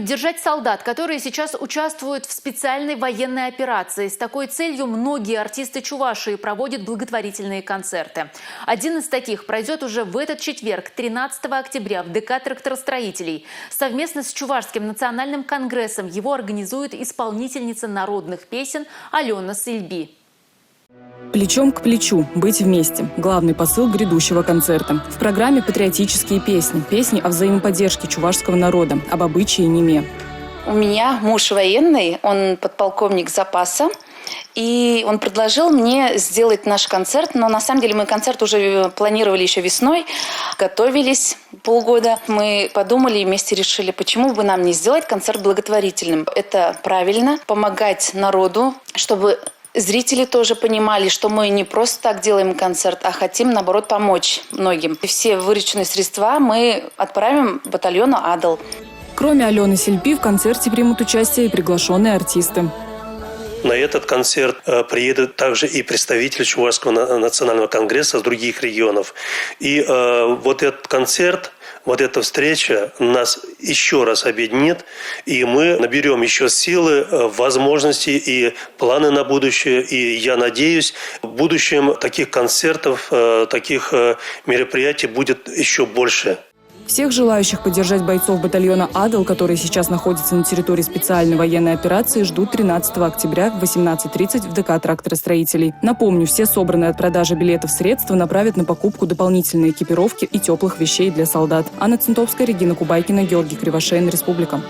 Поддержать солдат, которые сейчас участвуют в специальной военной операции. С такой целью многие артисты Чувашии проводят благотворительные концерты. Один из таких пройдет уже в этот четверг, 13 октября, в ДК тракторостроителей. Совместно с Чувашским национальным конгрессом его организует исполнительница народных песен Алена Сильби. Плечом к плечу, быть вместе – главный посыл грядущего концерта. В программе патриотические песни, песни о взаимоподдержке чувашского народа, об обычае Неме. У меня муж военный, он подполковник запаса. И он предложил мне сделать наш концерт, но на самом деле мы концерт уже планировали еще весной, готовились полгода. Мы подумали и вместе решили, почему бы нам не сделать концерт благотворительным. Это правильно, помогать народу, чтобы зрители тоже понимали, что мы не просто так делаем концерт, а хотим, наоборот, помочь многим. И все вырученные средства мы отправим батальону «Адал». Кроме Алены Сильби, в концерте примут участие и приглашенные артисты. На этот концерт приедут также и представители Чувашского национального конгресса с других регионов. И вот этот концерт, вот эта встреча нас еще раз объединит, и мы наберем еще силы, возможности и планы на будущее. И я надеюсь, в будущем таких концертов, таких мероприятий будет еще больше. Всех желающих поддержать бойцов батальона «Адал», которые сейчас находятся на территории специальной военной операции, ждут 13 октября в 18:30 в ДК тракторостроителей. Напомню, все собранные от продажи билетов средства направят на покупку дополнительной экипировки и теплых вещей для солдат. Анна Центовская, Регина Кубайкина, Георгий Кривошеин, Республика.